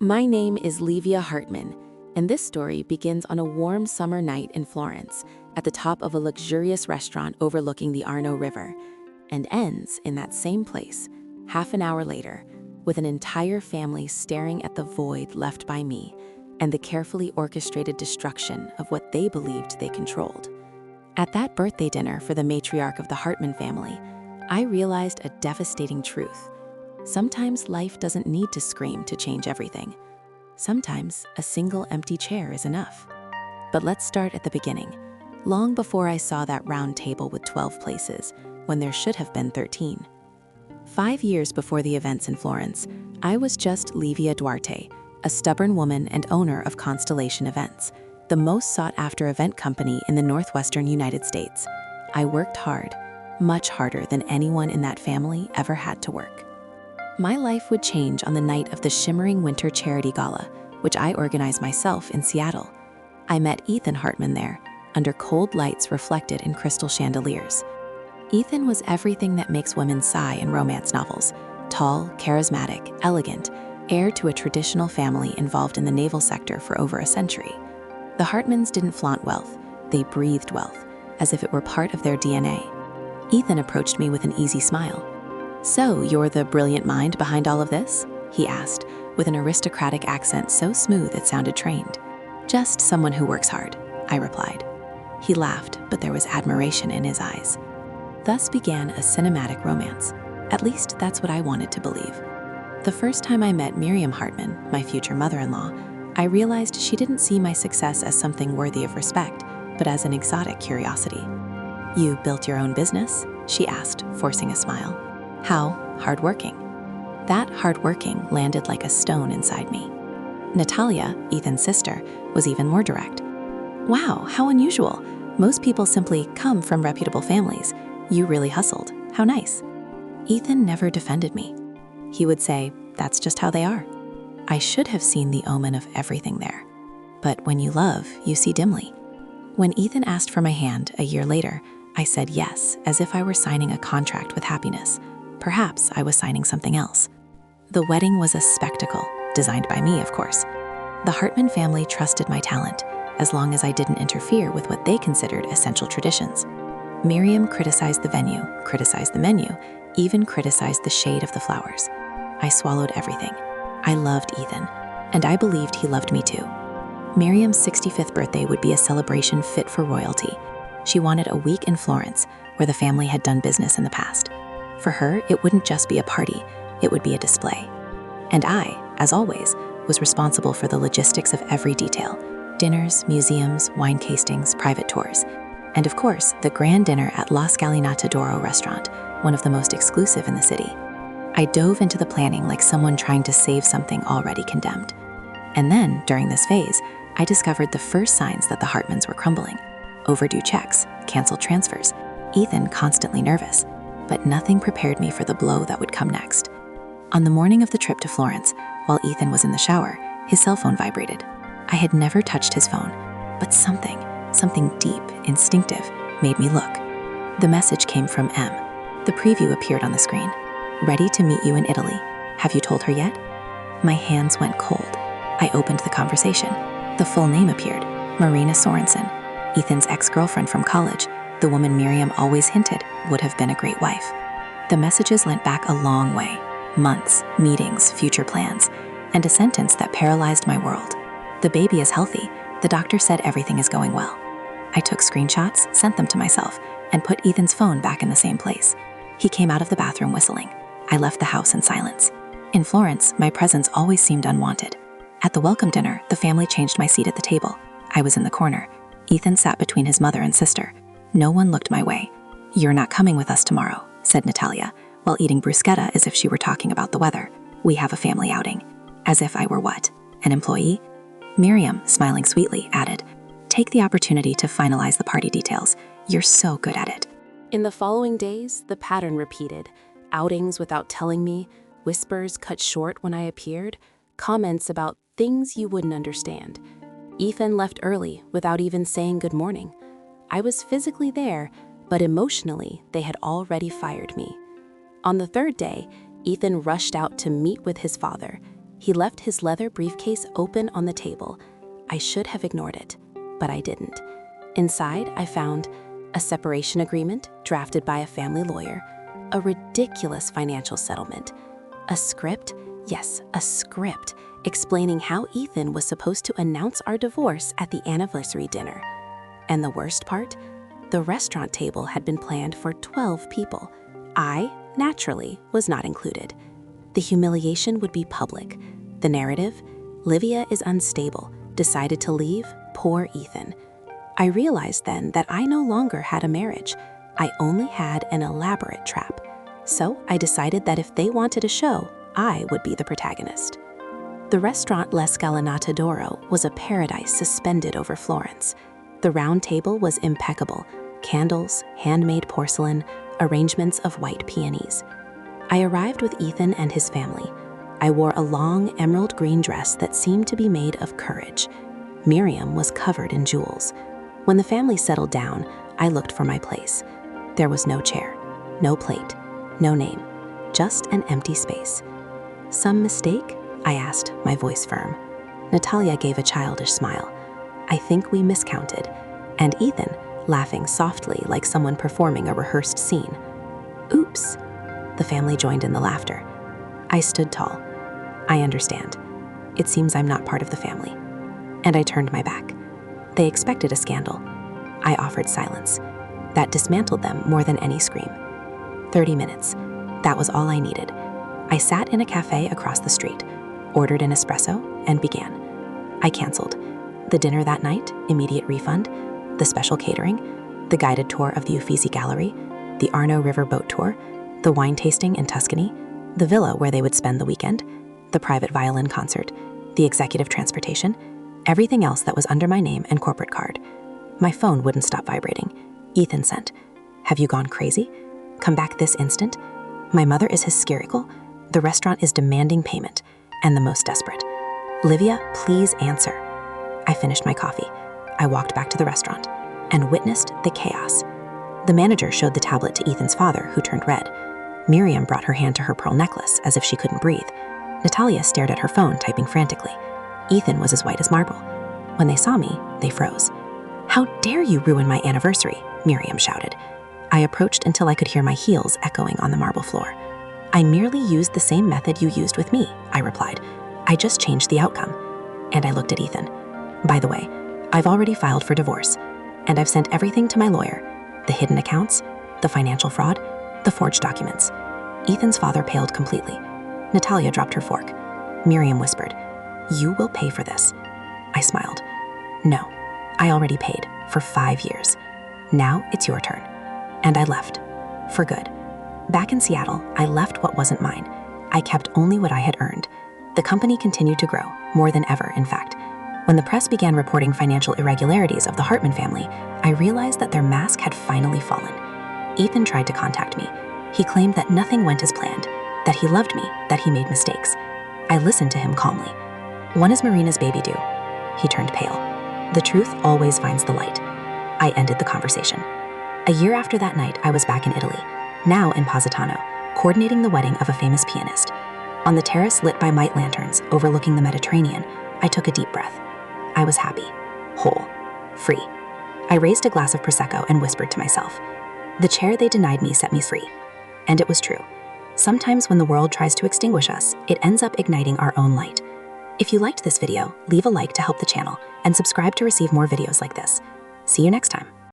My name is Livia Hartman, and this story begins on a warm summer night in Florence at the top of a luxurious restaurant overlooking the Arno River, and ends in that same place, half an hour later, with an entire family staring at the void left by me and the carefully orchestrated destruction of what they believed they controlled. At that birthday dinner for the matriarch of the Hartman family, I realized a devastating truth. Sometimes life doesn't need to scream to change everything. Sometimes a single empty chair is enough. But let's start at the beginning, long before I saw that round table with 12 places, when there should have been 13. 5 years before the events in Florence, I was just Livia Duarte, a stubborn woman and owner of Constellation Events, the most sought-after event company in the Northwestern United States. I worked hard, much harder than anyone in that family ever had to work. My life would change on the night of the Shimmering Winter Charity Gala, which I organized myself in Seattle. I met Ethan Hartman there, under cold lights reflected in crystal chandeliers. Ethan was everything that makes women sigh in romance novels: tall, charismatic, elegant, heir to a traditional family involved in the naval sector for over a century. The Hartmans didn't flaunt wealth, they breathed wealth, as if it were part of their DNA. Ethan approached me with an easy smile. "So, you're the brilliant mind behind all of this?" he asked, with an aristocratic accent so smooth it sounded trained. "Just someone who works hard," I replied. He laughed, but there was admiration in his eyes. Thus began a cinematic romance. At least that's what I wanted to believe. The first time I met Miriam Hartman, my future mother-in-law, I realized she didn't see my success as something worthy of respect, but as an exotic curiosity. "You built your own business?" she asked, forcing a smile. "How hardworking?" That hardworking landed like a stone inside me. Natalia, Ethan's sister, was even more direct. "Wow, how unusual. Most people simply come from reputable families. You really hustled. How nice." Ethan never defended me. He would say, "That's just how they are." I should have seen the omen of everything there. But when you love, you see dimly. When Ethan asked for my hand a year later, I said yes, as if I were signing a contract with happiness. Perhaps I was signing something else. The wedding was a spectacle, designed by me, of course. The Hartman family trusted my talent, as long as I didn't interfere with what they considered essential traditions. Miriam criticized the venue, criticized the menu, even criticized the shade of the flowers. I swallowed everything. I loved Ethan, and I believed he loved me too. Miriam's 65th birthday would be a celebration fit for royalty. She wanted a week in Florence, where the family had done business in the past. For her, it wouldn't just be a party, it would be a display. And I, as always, was responsible for the logistics of every detail: dinners, museums, wine tastings, private tours, and of course, the grand dinner at La Scalinata d'Oro restaurant, one of the most exclusive in the city. I dove into the planning like someone trying to save something already condemned. And then, during this phase, I discovered the first signs that the Hartmans were crumbling. Overdue checks, canceled transfers, Ethan constantly nervous. But nothing prepared me for the blow that would come next. On the morning of the trip to Florence, while Ethan was in the shower, his cell phone vibrated. I had never touched his phone, but something deep, instinctive, made me look. The message came from M. The preview appeared on the screen. "Ready to meet you in Italy. Have you told her yet?" My hands went cold. I opened the conversation. The full name appeared: Marina Sorensen, Ethan's ex-girlfriend from college, the woman Miriam always hinted would have been a great wife. The messages went back a long way: months, meetings, future plans, and a sentence that paralyzed my world. "The baby is healthy. The doctor said everything is going well." I took screenshots, sent them to myself, and put Ethan's phone back in the same place. He came out of the bathroom whistling. I left the house in silence. In Florence, my presence always seemed unwanted. At the welcome dinner, the family changed my seat at the table. I was in the corner. Ethan sat between his mother and sister. No one looked my way. "You're not coming with us tomorrow," said Natalia, while eating bruschetta as if she were talking about the weather. "We have a family outing." As if I were what? An employee? Miriam, smiling sweetly, added, "Take the opportunity to finalize the party details. You're so good at it." In the following days, the pattern repeated. Outings without telling me, whispers cut short when I appeared, comments about things you wouldn't understand. Ethan left early without even saying good morning. I was physically there, but emotionally, they had already fired me. On the third day, Ethan rushed out to meet with his father. He left his leather briefcase open on the table. I should have ignored it, but I didn't. Inside, I found a separation agreement drafted by a family lawyer, a ridiculous financial settlement, a script, yes, a script, explaining how Ethan was supposed to announce our divorce at the anniversary dinner. And the worst part? The restaurant table had been planned for 12 people. I, naturally, was not included. The humiliation would be public. The narrative? Livia is unstable, decided to leave, poor Ethan. I realized then that I no longer had a marriage. I only had an elaborate trap. So I decided that if they wanted a show, I would be the protagonist. The restaurant L'Escalinata d'Oro was a paradise suspended over Florence. The round table was impeccable, candles, handmade porcelain, arrangements of white peonies. I arrived with Ethan and his family. I wore a long emerald green dress that seemed to be made of courage. Miriam was covered in jewels. When the family settled down, I looked for my place. There was no chair, no plate, no name, just an empty space. Some mistake? I asked, my voice firm. Natalia gave a childish smile. I think we miscounted. And Ethan, laughing softly like someone performing a rehearsed scene. Oops. The family joined in the laughter. I stood tall. I understand. It seems I'm not part of the family. And I turned my back. They expected a scandal. I offered silence. That dismantled them more than any scream. 30 minutes. That was all I needed. I sat in a cafe across the street, ordered an espresso, and began. I canceled. The dinner that night, immediate refund, the special catering, the guided tour of the Uffizi Gallery, the Arno River boat tour, the wine tasting in Tuscany, the villa where they would spend the weekend, the private violin concert, the executive transportation, everything else that was under my name and corporate card. My phone wouldn't stop vibrating. Ethan sent, "Have you gone crazy? Come back this instant. My mother is hysterical. The restaurant is demanding payment, and the most desperate. Livia, please answer." I finished my coffee. I walked back to the restaurant and witnessed the chaos. The manager showed the tablet to Ethan's father, who turned red. Miriam brought her hand to her pearl necklace as if she couldn't breathe. Natalia stared at her phone, typing frantically. Ethan was as white as marble. When they saw me, they froze. "How dare you ruin my anniversary?" Miriam shouted. I approached until I could hear my heels echoing on the marble floor. "I merely used the same method you used with me," I replied. "I just changed the outcome." And I looked at Ethan. "By the way, I've already filed for divorce, and I've sent everything to my lawyer. The hidden accounts, the financial fraud, the forged documents." Ethan's father paled completely. Natalia dropped her fork. Miriam whispered, "You will pay for this." I smiled. "No, I already paid for 5 years. Now it's your turn." And I left. For good. Back in Seattle, I left what wasn't mine. I kept only what I had earned. The company continued to grow, more than ever, in fact. When the press began reporting financial irregularities of the Hartman family, I realized that their mask had finally fallen. Ethan tried to contact me. He claimed that nothing went as planned, that he loved me, that he made mistakes. I listened to him calmly. "When is Marina's baby due?" He turned pale. The truth always finds the light. I ended the conversation. A year after that night, I was back in Italy, now in Positano, coordinating the wedding of a famous pianist. On the terrace lit by light lanterns overlooking the Mediterranean, I took a deep breath. I was happy, whole, free. I raised a glass of Prosecco and whispered to myself, "The chair they denied me set me free." And it was true. Sometimes when the world tries to extinguish us, it ends up igniting our own light. If you liked this video, leave a like to help the channel and subscribe to receive more videos like this. See you next time.